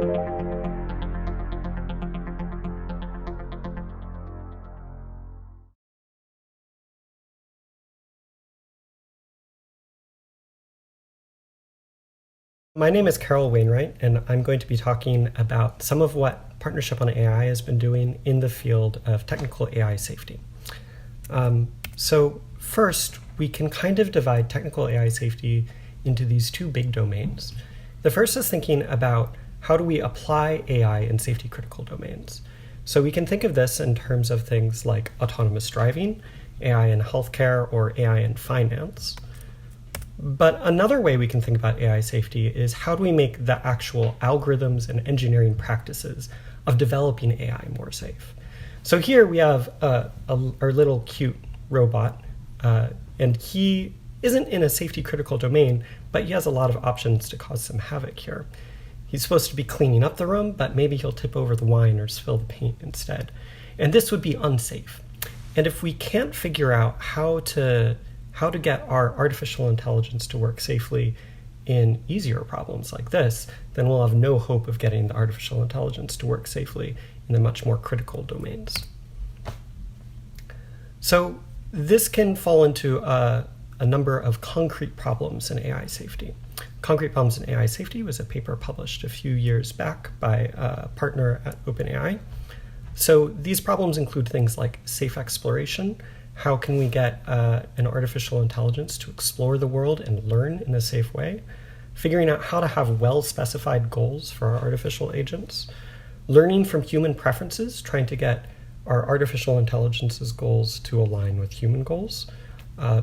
My name is Carroll Wainwright, and I'm going to be talking about some of what Partnership on AI has been doing in the field of technical AI safety. So first, we can kind of divide technical AI safety into these two big domains. The first is thinking about how do we apply AI in safety critical domains. So we can think of this in terms of things like autonomous driving, AI in healthcare, or AI in finance. But another way we can think about AI safety is how do we make the actual algorithms and engineering practices of developing AI more safe? So here we have our little cute robot, and he isn't in a safety critical domain, but he has a lot of options to cause some havoc here. He's supposed to be cleaning up the room, but maybe he'll tip over the wine or spill the paint instead. And this would be unsafe. And if we can't figure out how to get our artificial intelligence to work safely in easier problems like this, then we'll have no hope of getting the artificial intelligence to work safely in the much more critical domains. So this can fall into a number of concrete problems in AI safety. Concrete Problems in AI Safety was a paper published a few years back by a partner at OpenAI. So these problems include things like safe exploration. How can we get an artificial intelligence to explore the world and learn in a safe way? Figuring out how to have well-specified goals for our artificial agents. Learning from human preferences, trying to get our artificial intelligence's goals to align with human goals.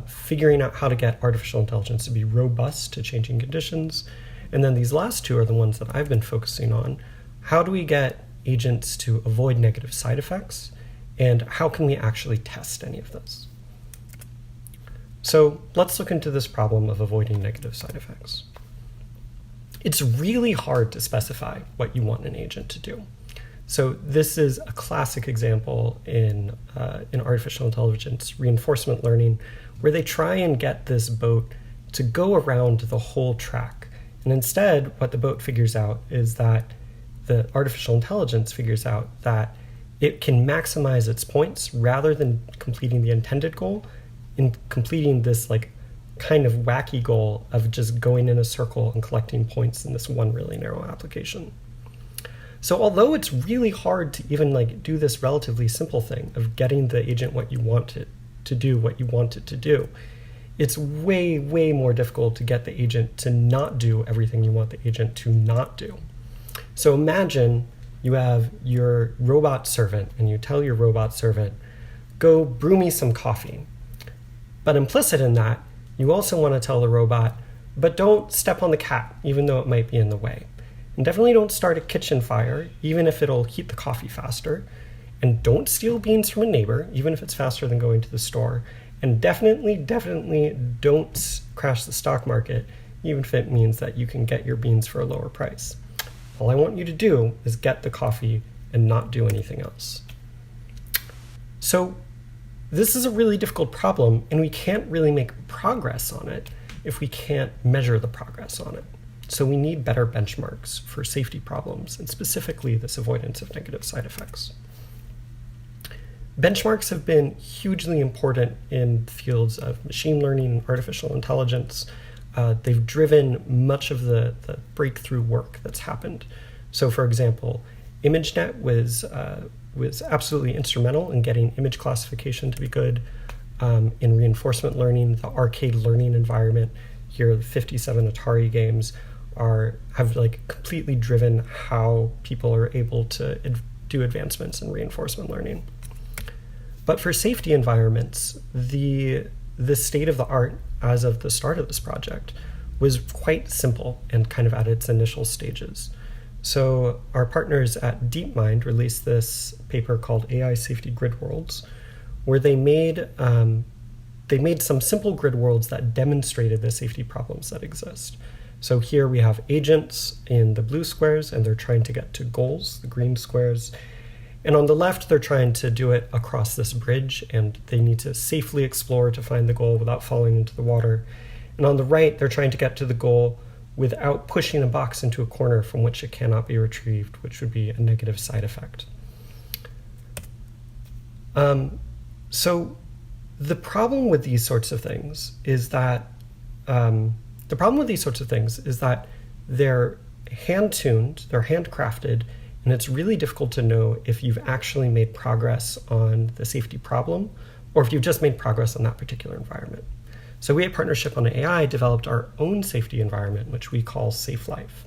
Figuring out how to get artificial intelligence to be robust to changing conditions. And then these last two are the ones that I've been focusing on. How do we get agents to avoid negative side effects? And how can we actually test any of those? So let's look into this problem of avoiding negative side effects. It's really hard to specify what you want an agent to do. So this is a classic example in artificial intelligence reinforcement learning, where they try and get this boat to go around the whole track. And instead, what the boat figures out is that the artificial intelligence figures out that it can maximize its points rather than completing the intended goal in completing this like kind of wacky goal of just going in a circle and collecting points in this one really narrow application. So although it's really hard to even like do this relatively simple thing of getting the agent what you want it to do, what you want it to do, it's way, way more difficult to get the agent to not do everything you want the agent to not do. So imagine you have your robot servant and you tell your robot servant, go brew me some coffee. But implicit in that, you also want to tell the robot, but don't step on the cat, even though it might be in the way. And definitely don't start a kitchen fire, even if it'll heat the coffee faster. And don't steal beans from a neighbor, even if it's faster than going to the store. And definitely don't crash the stock market, even if it means that you can get your beans for a lower price. All I want you to do is get the coffee and not do anything else. So this is a really difficult problem, and we can't really make progress on it if we can't measure the progress on it. So we need better benchmarks for safety problems, and specifically this avoidance of negative side effects. Benchmarks have been hugely important in fields of machine learning and artificial intelligence. They've driven much of the breakthrough work that's happened. So for example, ImageNet was absolutely instrumental in getting image classification to be good. In reinforcement learning, the arcade learning environment, here the 57 Atari games have like completely driven how people are able to do advancements in reinforcement learning. But for safety environments, the state of the art as of the start of this project was quite simple and kind of at its initial stages. So our partners at DeepMind released this paper called AI Safety Grid Worlds, where they made some simple grid worlds that demonstrated the safety problems that exist. So here we have agents in the blue squares, and they're trying to get to goals, the green squares. And on the left, they're trying to do it across this bridge, and they need to safely explore to find the goal without falling into the water. And on the right, they're trying to get to the goal without pushing a box into a corner from which it cannot be retrieved, which would be a negative side effect. So the problem with these sorts of things is that they're hand-tuned, they're handcrafted, and it's really difficult to know if you've actually made progress on the safety problem or if you've just made progress on that particular environment. So we at Partnership on AI developed our own safety environment, which we call SafeLife.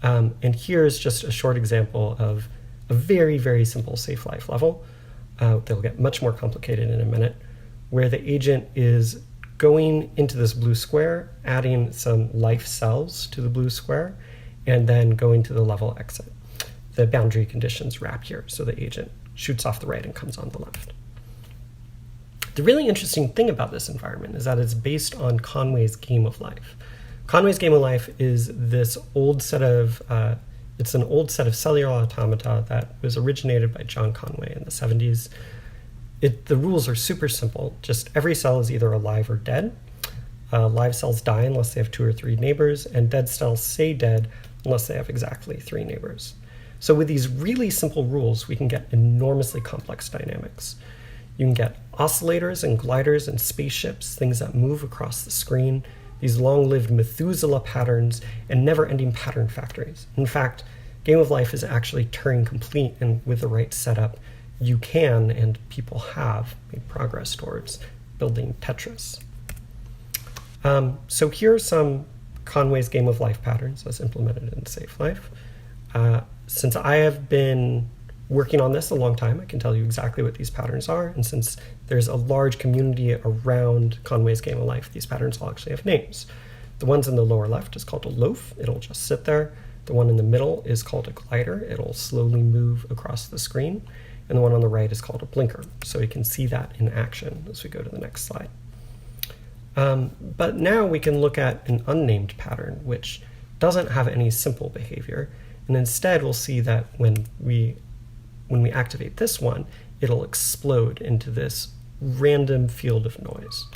And here's just a short example of a very, very simple SafeLife level. They'll get much more complicated in a minute, where the agent is going into this blue square, adding some life cells to the blue square, and then going to the level exit. The boundary conditions wrap here, so the agent shoots off the right and comes on the left. The really interesting thing about this environment is that it's based on Conway's Game of Life. Conway's Game of Life is this old set of it's an old set of cellular automata that was originated by John Conway in the 70s. The rules are super simple. Just every cell is either alive or dead. Live cells die unless they have 2 or 3 neighbors, and dead cells stay dead unless they have exactly 3 neighbors. So with these really simple rules, we can get enormously complex dynamics. You can get oscillators and gliders and spaceships, things that move across the screen, these long-lived Methuselah patterns, and never-ending pattern factories. In fact, Game of Life is actually Turing complete, and with the right setup, you can, and people have, made progress towards building Tetris. So here are some Conway's Game of Life patterns as implemented in SafeLife. Since I have been working on this a long time, I can tell you exactly what these patterns are. And since there's a large community around Conway's Game of Life, these patterns all actually have names. The ones in the lower left is called a loaf. It'll just sit there. The one in the middle is called a glider. It'll slowly move across the screen. And the one on the right is called a blinker. So we can see that in action as we go to the next slide. But now we can look at an unnamed pattern, which doesn't have any simple behavior. And instead, we'll see that when we activate this one, it'll explode into this random field of noise.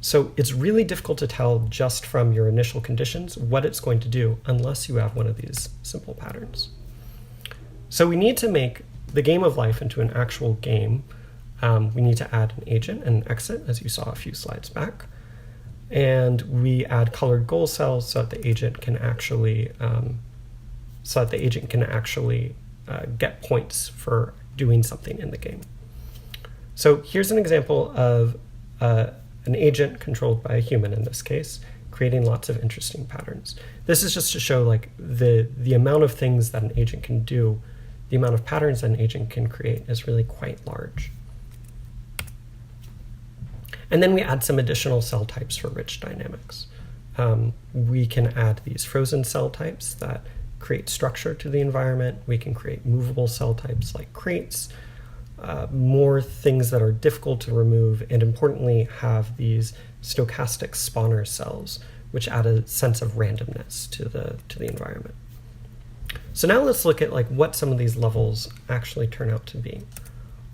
So it's really difficult to tell just from your initial conditions what it's going to do unless you have one of these simple patterns. So we need to make the Game of Life into an actual game. We need to add an agent and an exit, as you saw a few slides back. And we add colored goal cells so that the agent can actually get points for doing something in the game. So here's an example of an agent controlled by a human in this case, creating lots of interesting patterns. This is just to show like the amount of things that an agent can do, the amount of patterns that an agent can create is really quite large. And then we add some additional cell types for rich dynamics. We can add these frozen cell types that create structure to the environment. We can create movable cell types like crates, more things that are difficult to remove, and importantly have these stochastic spawner cells, which add a sense of randomness to the environment. So now let's look at like what some of these levels actually turn out to be.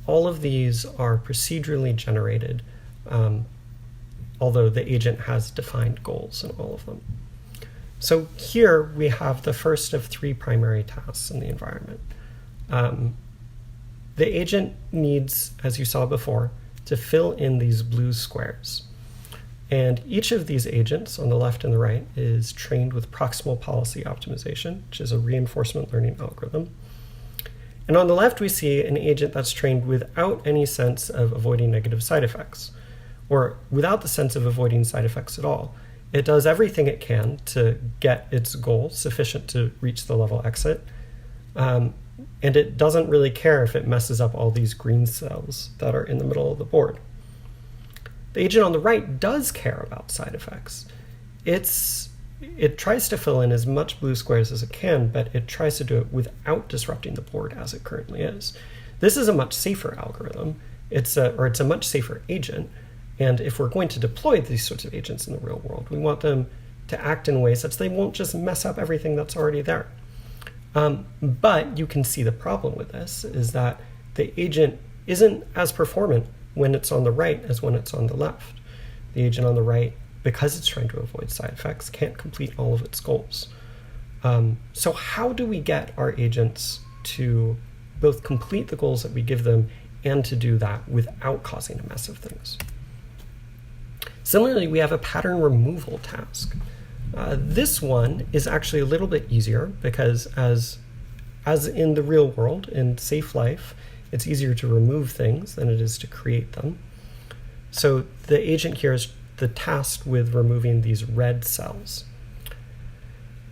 All of these are procedurally generated, although the agent has defined goals in all of them. So here we have the first of 3 primary tasks in the environment. The agent needs, as you saw before, to fill in these blue squares. And each of these agents on the left and the right is trained with proximal policy optimization, which is a reinforcement learning algorithm. And on the left, we see an agent that's trained without any sense of avoiding negative side effects, or without the sense of avoiding side effects at all. It does everything it can to get its goal sufficient to reach the level exit. And it doesn't really care if it messes up all these green cells that are in the middle of the board. The agent on the right does care about side effects. It tries to fill in as much blue squares as it can, but it tries to do it without disrupting the board as it currently is. This is a much safer algorithm. It's a much safer agent. And if we're going to deploy these sorts of agents in the real world, we want them to act in ways such they won't just mess up everything that's already there. But you can see the problem with this is that the agent isn't as performant when it's on the right as when it's on the left. The agent on the right because it's trying to avoid side effects, can't complete all of its goals. So how do we get our agents to both complete the goals that we give them and to do that without causing a mess of things? Similarly, we have a pattern removal task. This one is actually a little bit easier because as in the real world, in SafeLife, it's easier to remove things than it is to create them. So the agent here is the tasked with removing these red cells.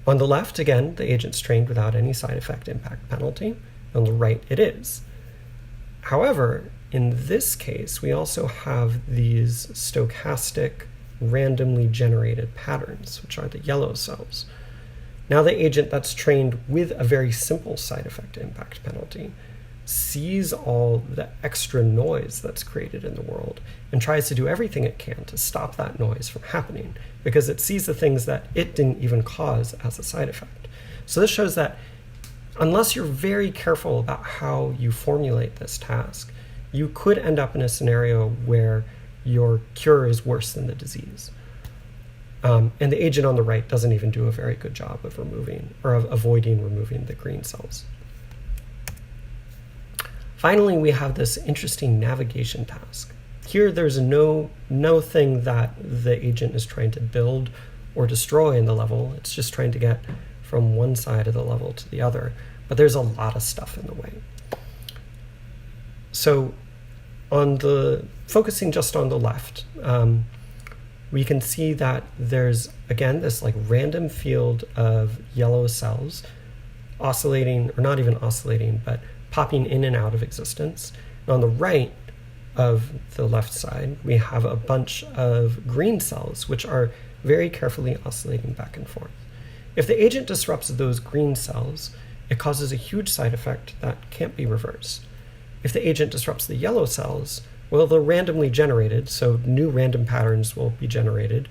On the left, again, the agent's trained without any side effect impact penalty. On the right, it is. However, in this case, we also have these stochastic, randomly generated patterns, which are the yellow cells. Now the agent that's trained with a very simple side effect impact penalty sees all the extra noise that's created in the world and tries to do everything it can to stop that noise from happening because it sees the things that it didn't even cause as a side effect. So this shows that unless you're very careful about how you formulate this task, you could end up in a scenario where your cure is worse than the disease. And the agent on the right doesn't even do a very good job of removing or of avoiding removing the green cells. Finally, we have this interesting navigation task. Here, there's no thing that the agent is trying to build or destroy in the level. It's just trying to get from one side of the level to the other. But there's a lot of stuff in the way. So focusing just on the left, we can see that there's, again, this like random field of yellow cells oscillating, or not even oscillating, but popping in and out of existence. And on the right of the left side, we have a bunch of green cells, which are very carefully oscillating back and forth. If the agent disrupts those green cells, it causes a huge side effect that can't be reversed. If the agent disrupts the yellow cells, well, they're randomly generated, so new random patterns will be generated,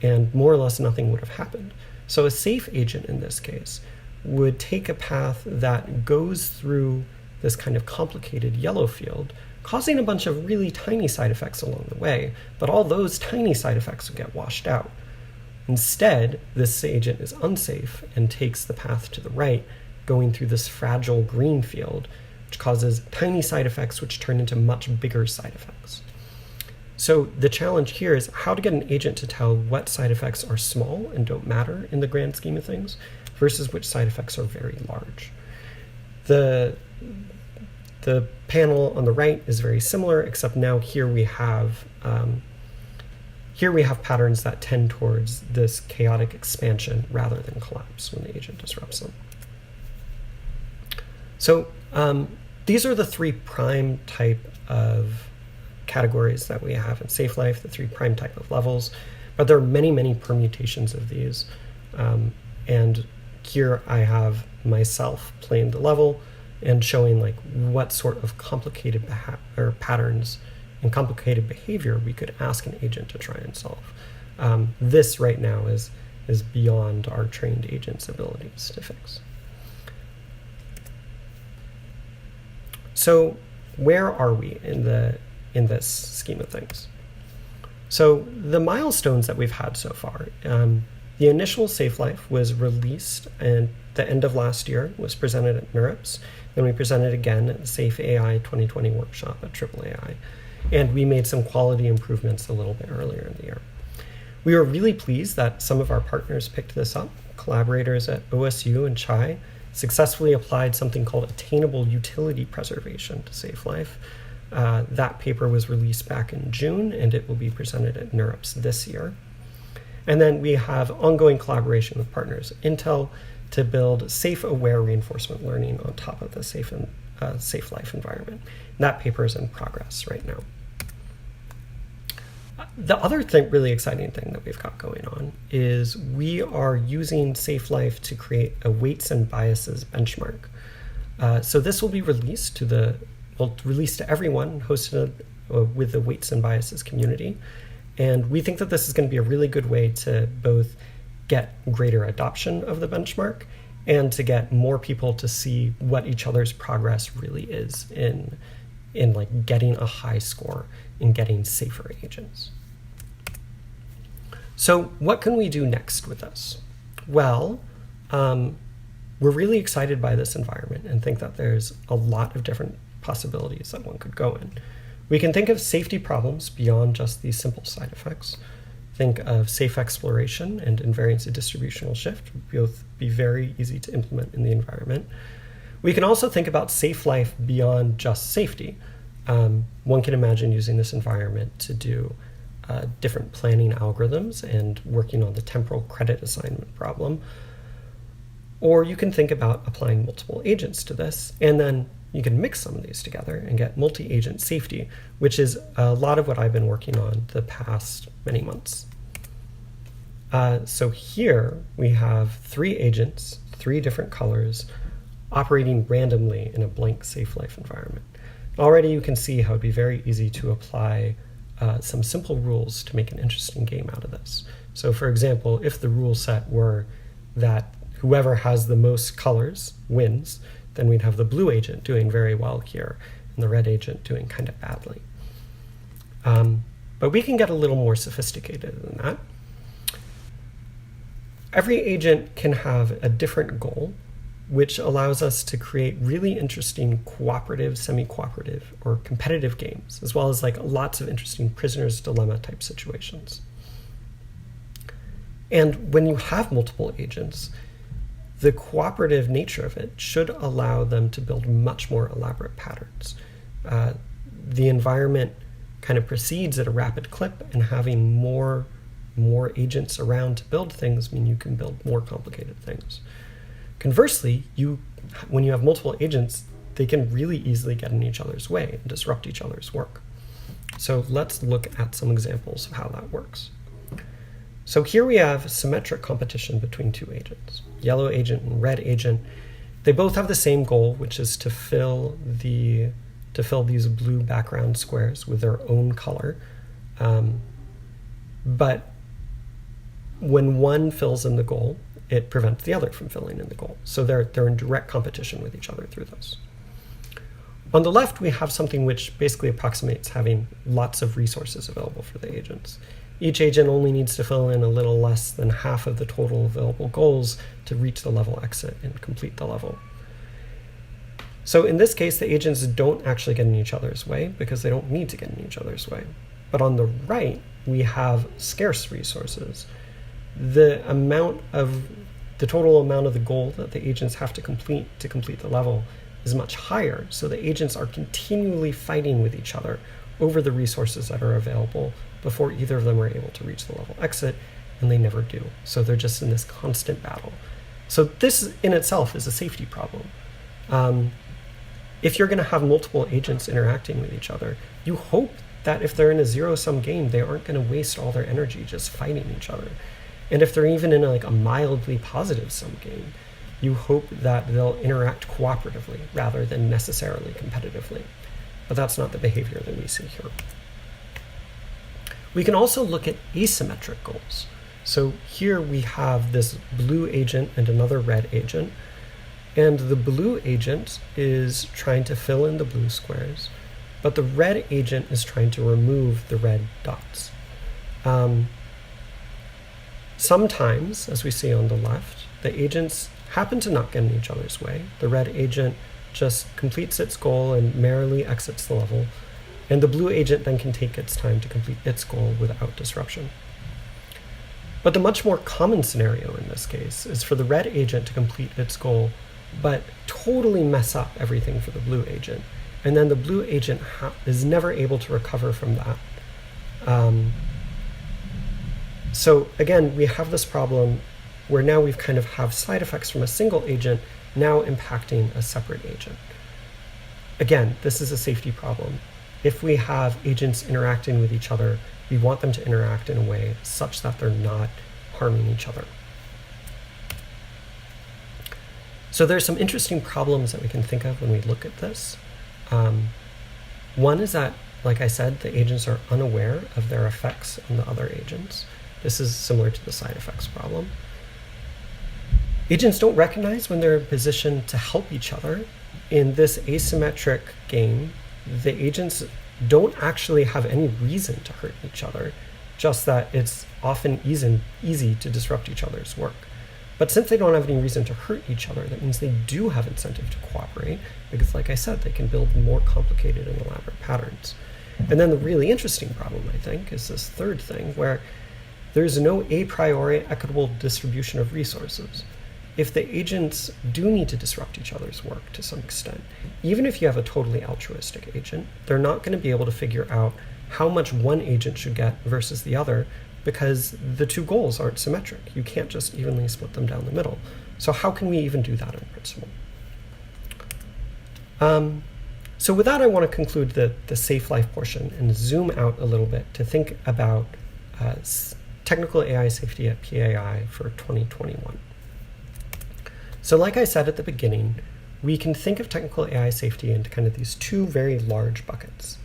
and more or less nothing would have happened. So a safe agent in this case would take a path that goes through this kind of complicated yellow field, causing a bunch of really tiny side effects along the way, but all those tiny side effects would get washed out. Instead, this agent is unsafe and takes the path to the right, going through this fragile green field, which causes tiny side effects which turn into much bigger side effects. So the challenge here is how to get an agent to tell what side effects are small and don't matter in the grand scheme of things versus which side effects are very large. The panel on the right is very similar, except now here we have patterns that tend towards this chaotic expansion rather than collapse when the agent disrupts them. So these are the three prime type of categories that we have in SafeLife, the three prime type of levels, but there are many, many permutations of these. And here I have myself playing the level and showing like what sort of complicated patterns and complicated behavior we could ask an agent to try and solve. This right now is beyond our trained agent's abilities to fix. So where are we in this scheme of things? So the milestones that we've had so far, the initial SafeLife was released at the end of last year, was presented at NeurIPS, then we presented again at the Safe AI 2020 workshop at AAAI, and we made some quality improvements a little bit earlier in the year. We were really pleased that some of our partners picked this up. Collaborators at OSU and CHI successfully applied something called attainable utility preservation to SafeLife. That paper was released back in June, and it will be presented at NeurIPS this year. And then we have ongoing collaboration with partners, Intel, to build safe-aware reinforcement learning on top of the SafeLife environment. That paper is in progress right now. The other really exciting thing that we've got going on is we are using SafeLife to create a weights and biases benchmark. So this will be released to everyone, hosted with the weights and biases community. And we think that this is going to be a really good way to both get greater adoption of the benchmark and to get more people to see what each other's progress really is in like getting a high score and getting safer agents. So what can we do next with this? Well, we're really excited by this environment and think that there's a lot of different possibilities that one could go in. We can think of safety problems beyond just these simple side effects. Think of safe exploration and invariance of distributional shift, both be very easy to implement in the environment. We can also think about safe life beyond just safety. One can imagine using this environment to do different planning algorithms and working on the temporal credit assignment problem. Or you can think about applying multiple agents to this, and then you can mix some of these together and get multi-agent safety, which is a lot of what I've been working on the past many months. So here we have 3 agents, 3 different colors, operating randomly in a blank SafeLife environment. Already you can see how it'd be very easy to apply some simple rules to make an interesting game out of this. So for example, if the rule set were that whoever has the most colors wins, then we'd have the blue agent doing very well here and the red agent doing kind of badly. But we can get a little more sophisticated than that. Every agent can have a different goal, which allows us to create really interesting cooperative, semi-cooperative, or competitive games, as well as like lots of interesting prisoner's dilemma type situations. And when you have multiple agents, the cooperative nature of it should allow them to build much more elaborate patterns. The environment kind of proceeds at a rapid clip, and having more agents around to build things mean you can build more complicated things. Conversely, when you have multiple agents, they can really easily get in each other's way and disrupt each other's work. So let's look at some examples of how that works. So here we have symmetric competition between 2 agents, yellow agent and red agent. They both have the same goal, which is to fill these blue background squares with their own color. But when one fills in the goal, it prevents the other from filling in the goal. So they're in direct competition with each other through this. On the left, we have something which basically approximates having lots of resources available for the agents. Each agent only needs to fill in a little less than half of the total available goals to reach the level exit and complete the level. So in this case, the agents don't actually get in each other's way because they don't need to get in each other's way. But on the right, we have scarce resources. The total amount of the goal that the agents have to complete the level is much higher. So the agents are continually fighting with each other over the resources that are available before either of them are able to reach the level exit, and they never do. So they're just in this constant battle. So this in itself is a safety problem. If you're going to have multiple agents interacting with each other, you hope that if they're in a zero-sum game, they aren't going to waste all their energy just fighting each other. And if they're even in a mildly positive-sum game, you hope that they'll interact cooperatively rather than necessarily competitively. But that's not the behavior that we see here. We can also look at asymmetric goals. So here we have this blue agent and another red agent. And the blue agent is trying to fill in the blue squares, but the red agent is trying to remove the red dots. Sometimes, as we see on the left, the agents happen to not get in each other's way. The red agent just completes its goal and merrily exits the level, and the blue agent then can take its time to complete its goal without disruption. But the much more common scenario in this case is for the red agent to complete its goal, but totally mess up everything for the blue agent. And then the blue agent is never able to recover from that. So again, we have this problem where now we've kind of have side effects from a single agent now impacting a separate agent. Again, this is a safety problem. If we have agents interacting with each other, we want them to interact in a way such that they're not harming each other. So there's some interesting problems that we can think of when we look at this. One is that, like I said, the agents are unaware of their effects on the other agents. This is similar to the side effects problem. Agents don't recognize when they're in position to help each other. In this asymmetric game, the agents don't actually have any reason to hurt each other, just that it's often easy to disrupt each other's work. But since they don't have any reason to hurt each other, that means they do have incentive to cooperate, because like I said, they can build more complicated and elaborate patterns. And then the really interesting problem, I think, is this third thing, where there's no a priori equitable distribution of resources. If the agents do need to disrupt each other's work to some extent, even if you have a totally altruistic agent, they're not going to be able to figure out how much one agent should get versus the other, because the two goals aren't symmetric. You can't just evenly split them down the middle. So how can we even do that in principle? So with that, I want to conclude the SafeLife portion and zoom out a little bit to think about technical AI safety at PAI for 2021. So like I said at the beginning, we can think of technical AI safety into kind of these two very large buckets.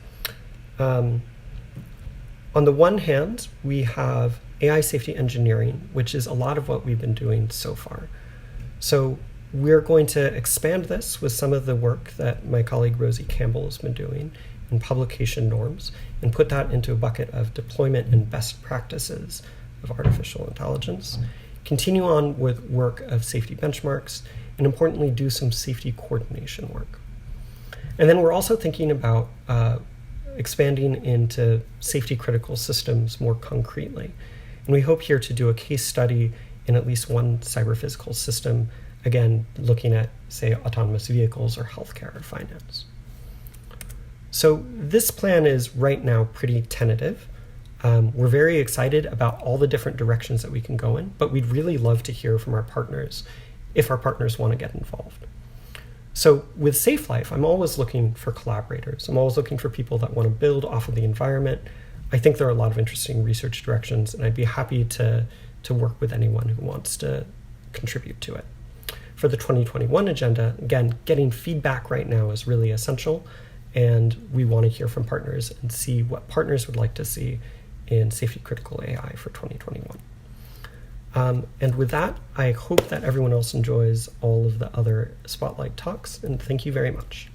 On the one hand, we have AI safety engineering, which is a lot of what we've been doing so far. So we're going to expand this with some of the work that my colleague Rosie Campbell has been doing in publication norms and put that into a bucket of deployment and best practices of artificial intelligence. Continue on with work of safety benchmarks, and importantly, do some safety coordination work. And then we're also thinking about expanding into safety critical systems more concretely. And we hope here to do a case study in at least one cyber-physical system, again, looking at, say, autonomous vehicles or healthcare or finance. So this plan is right now pretty tentative. We're very excited about all the different directions that we can go in, but we'd really love to hear from our partners if our partners want to get involved. So with SafeLife, I'm always looking for collaborators. I'm always looking for people that want to build off of the environment. I think there are a lot of interesting research directions, and I'd be happy to work with anyone who wants to contribute to it. For the 2021 agenda, again, getting feedback right now is really essential, and we want to hear from partners and see what partners would like to see in safety critical AI for 2021. And with that, I hope that everyone else enjoys all of the other Spotlight talks, and thank you very much.